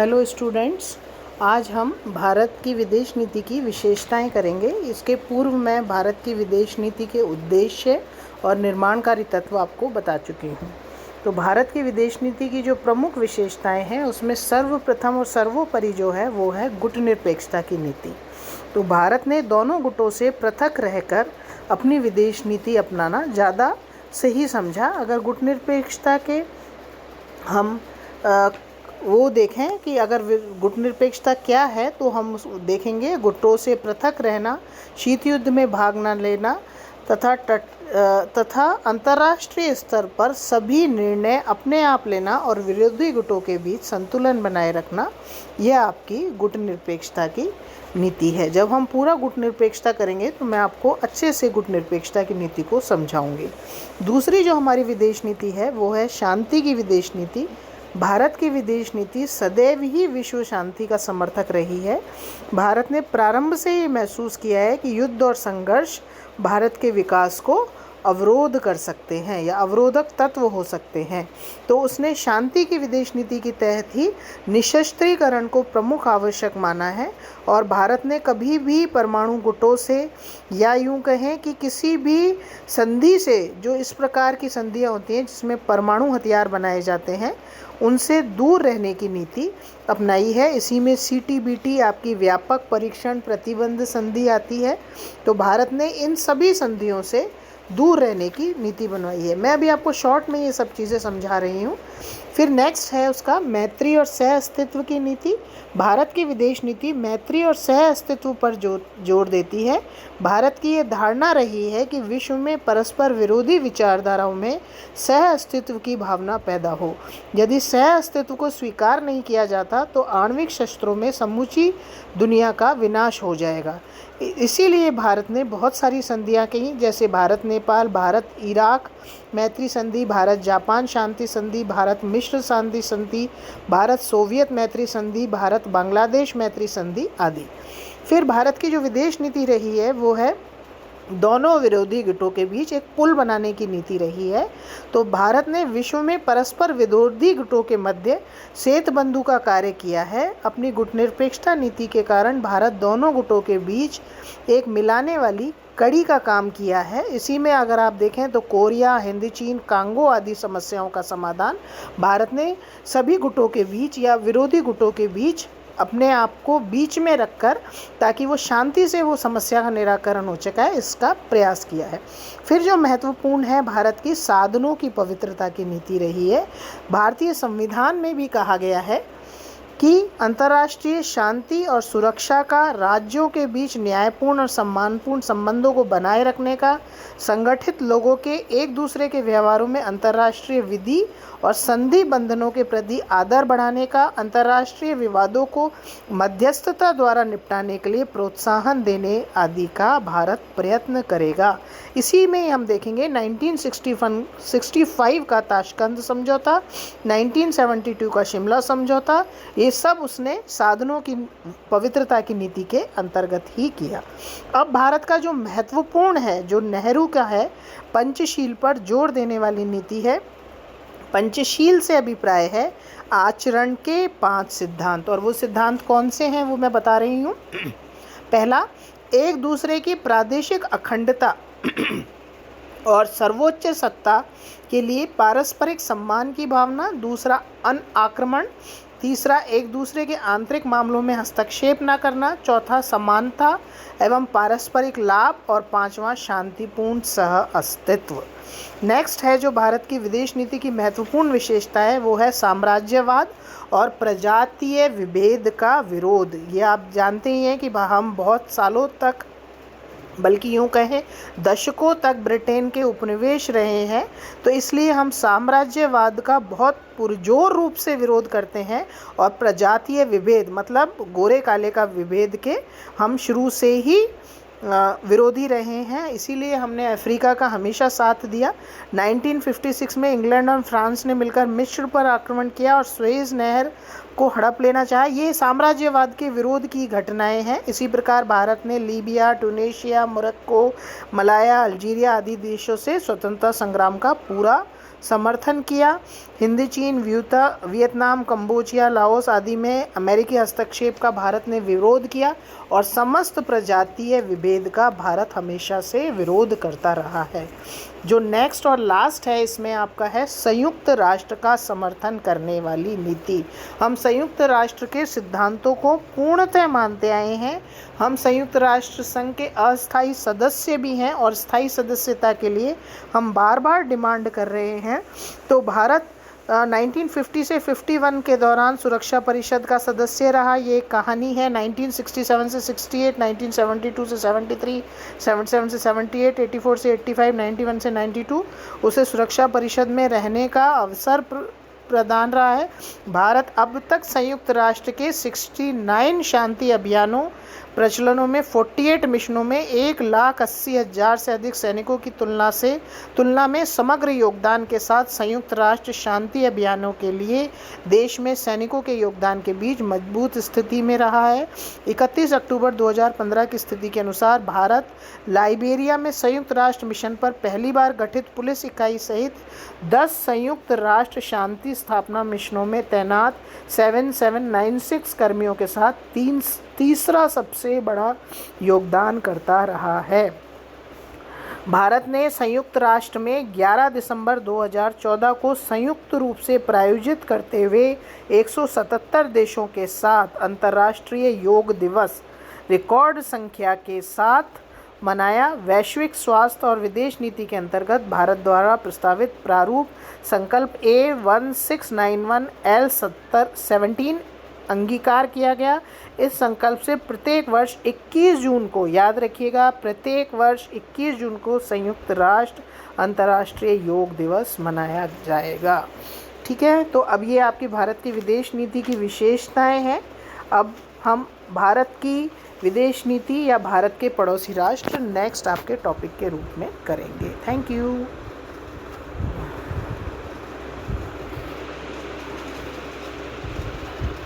Hello students, आज हम भारत की विदेश नीति की विशेषताएं करेंगे। इसके पूर्व मैं भारत की विदेश नीति के उद्देश्य और निर्माणकारी तत्व आपको बता चुकी हूँ। तो भारत की विदेश नीति की जो प्रमुख विशेषताएं हैं उसमें सर्वप्रथम और सर्वोपरि जो है वो है गुटनिरपेक्षता की नीति। तो भारत ने दोनों गुटों से पृथक रहकर अपनी विदेश नीति अपनाना ज़्यादा सही समझा। अगर गुटनिरपेक्षता के हम वो देखें कि अगर गुटनिरपेक्षता क्या है तो हम देखेंगे गुटों से पृथक रहना, शीत युद्ध में भाग न लेना तथा अंतर्राष्ट्रीय स्तर पर सभी निर्णय अपने आप लेना और विरोधी गुटों के बीच संतुलन बनाए रखना, यह आपकी गुटनिरपेक्षता की नीति है। जब हम पूरा गुटनिरपेक्षता करेंगे तो मैं आपको अच्छे से गुटनिरपेक्षता की नीति को समझाऊंगी। दूसरी जो हमारी विदेश नीति है वो है शांति की विदेश नीति। भारत की विदेश नीति सदैव ही विश्व शांति का समर्थक रही है। भारत ने प्रारंभ से ही महसूस किया है कि युद्ध और संघर्ष भारत के विकास को अवरोध कर सकते हैं या अवरोधक तत्व हो सकते हैं। तो उसने शांति की विदेश नीति के तहत ही निशस्त्रीकरण को प्रमुख आवश्यक माना है और भारत ने कभी भी परमाणु गुटों से या यूं कहें कि किसी भी संधि से, जो इस प्रकार की संधियां होती हैं जिसमें परमाणु हथियार बनाए जाते हैं, उनसे दूर रहने की नीति अपनाई है। इसी में CTBT आपकी व्यापक परीक्षण प्रतिबंध संधि आती है। तो भारत ने इन सभी संधियों से दूर रहने की नीति बनवाई है। मैं अभी आपको शॉर्ट में ये सब चीज़ें समझा रही हूँ। फिर नेक्स्ट है उसका मैत्री और सह अस्तित्व की नीति। भारत की विदेश नीति मैत्री और सह अस्तित्व पर जोर देती है। भारत की ये धारणा रही है कि विश्व में परस्पर विरोधी विचारधाराओं में सह अस्तित्व की भावना पैदा हो। यदि सह अस्तित्व को स्वीकार नहीं किया जाता तो आणविक शस्त्रों में समूची दुनिया का विनाश हो जाएगा। इसीलिए भारत ने बहुत सारी संधियां की, जैसे भारत नेपाल, भारत इराक मैत्री संधि, भारत जापान शांति संधि, भारत मिश्र शांति संधि, भारत सोवियत मैत्री संधि, भारत बांग्लादेश मैत्री संधि आदि। फिर भारत की जो विदेश नीति रही है वो है दोनों विरोधी गुटों के बीच एक पुल बनाने की नीति रही है। तो भारत ने विश्व में परस्पर विरोधी गुटों के मध्य सेतुबंधु का कार्य किया है। अपनी गुटनिरपेक्षता नीति के कारण भारत दोनों गुटों के बीच एक मिलाने वाली कड़ी का काम किया है। इसी में अगर आप देखें तो कोरिया, हिंद चीन, कांगो आदि समस्याओं का समाधान भारत ने सभी गुटों के बीच या विरोधी गुटों के बीच अपने आप को बीच में रखकर, ताकि वो शांति से वो समस्या का निराकरण हो सके, इसका प्रयास किया है। फिर जो महत्वपूर्ण है भारत की साधनों की पवित्रता की नीति रही है। भारतीय संविधान में भी कहा गया है कि अंतर्राष्ट्रीय शांति और सुरक्षा का, राज्यों के बीच न्यायपूर्ण और सम्मानपूर्ण संबंधों को बनाए रखने का, संगठित लोगों के एक दूसरे के व्यवहारों में अंतर्राष्ट्रीय विधि और संधि बंधनों के प्रति आदर बढ़ाने का, अंतर्राष्ट्रीय विवादों को मध्यस्थता द्वारा निपटाने के लिए प्रोत्साहन देने आदि का भारत प्रयत्न करेगा। इसी में हम देखेंगे 1965 का ताशकंद समझौता, 1972 का शिमला समझौता, ये सब उसने साधनों की पवित्रता की नीति के अंतर्गत ही किया। अब भारत का जो महत्वपूर्ण है, जो नेहरू का है, पंचशील पर जोर देने वाली नीति है। पंचशील से अभिप्राय है आचरण के 5 सिद्धांत, और वो सिद्धांत कौन से हैं वो मैं बता रही हूँ। पहला, एक दूसरे की प्रादेशिक अखंडता और सर्वोच्च सत्ता के लिए पारस्परिक सम्मान की भावना। दूसरा, अनाक्रमण। तीसरा, एक दूसरे के आंतरिक मामलों में हस्तक्षेप न करना। चौथा, समानता एवं पारस्परिक लाभ। और पांचवा, शांतिपूर्ण सह अस्तित्व। नेक्स्ट है जो भारत की विदेश नीति की महत्वपूर्ण विशेषता है वो है साम्राज्यवाद और प्रजातीय विभेद का विरोध। ये आप जानते ही हैं कि हम बहुत सालों तक, बल्कि यूँ कहें दशकों तक ब्रिटेन के उपनिवेश रहे हैं। तो इसलिए हम साम्राज्यवाद का बहुत पुरजोर रूप से विरोध करते हैं और प्रजातीय विभेद मतलब गोरे काले का विभेद के हम शुरू से ही विरोधी रहे हैं। इसीलिए हमने अफ्रीका का हमेशा साथ दिया। 1956 में इंग्लैंड और फ्रांस ने मिलकर मिस्र पर आक्रमण किया और सुएज नहर को हड़प लेना चाहा। ये साम्राज्यवाद के विरोध की घटनाएं हैं। इसी प्रकार भारत ने लीबिया, टूनेशिया, मोरक्को, मलाया, अल्जीरिया आदि देशों से स्वतंत्रता संग्राम का पूरा समर्थन किया। हिंद चीन, वियतनाम, कंबोजिया, लाओस आदि में अमेरिकी हस्तक्षेप का भारत ने विरोध किया और समस्त प्रजातीय विभेद का भारत हमेशा से विरोध करता रहा है। जो नेक्स्ट और लास्ट है इसमें आपका है संयुक्त राष्ट्र का समर्थन करने वाली नीति। हम संयुक्त राष्ट्र के सिद्धांतों को पूर्णतः मानते आए हैं। हम संयुक्त राष्ट्र संघ के अस्थायी सदस्य भी हैं और स्थायी सदस्यता के लिए हम बार बार डिमांड कर रहे हैं। तो भारत 1950 से 51 के दौरान सुरक्षा परिषद का सदस्य रहा। ये एक कहानी है। 1967 से 68, 1972 से 73, 77 से 78, 84 से 85, 91 से 92 उसे सुरक्षा परिषद में रहने का अवसर प्रदान रहा है। भारत अब तक संयुक्त राष्ट्र के 69 शांति अभियानों प्रचलनों में 48 मिशनों में 1,80,000 से अधिक सैनिकों की तुलना में समग्र योगदान के साथ संयुक्त राष्ट्र शांति अभियानों के लिए देश में सैनिकों के योगदान के बीच मजबूत स्थिति में रहा है। 31 अक्टूबर 2015 की स्थिति के अनुसार भारत लाइबेरिया में संयुक्त राष्ट्र मिशन पर पहली बार गठित पुलिस इकाई सहित 10 संयुक्त राष्ट्र शांति स्थापना मिशनों में तैनात 7796 कर्मियों के साथ तीसरा सबसे बड़ा योगदान करता रहा है। भारत ने संयुक्त राष्ट्र में 11 दिसंबर 2014 को संयुक्त रूप से प्रायोजित करते हुए 177 देशों के साथ अंतर्राष्ट्रीय योग दिवस रिकॉर्ड संख्या के साथ मनाया। वैश्विक स्वास्थ्य और विदेश नीति के अंतर्गत भारत द्वारा प्रस्तावित प्रारूप संकल्प A1691L17 अंगीकार किया गया। इस संकल्प से प्रत्येक वर्ष 21 जून को, याद रखिएगा, प्रत्येक वर्ष 21 जून को संयुक्त राष्ट्र अंतर्राष्ट्रीय योग दिवस मनाया जाएगा। ठीक है, तो अब ये आपकी भारत की विदेश नीति की विशेषताएं हैं। अब हम भारत की विदेश नीति या भारत के पड़ोसी राष्ट्र नेक्स्ट आपके टॉपिक के रूप में करेंगे। Thank you.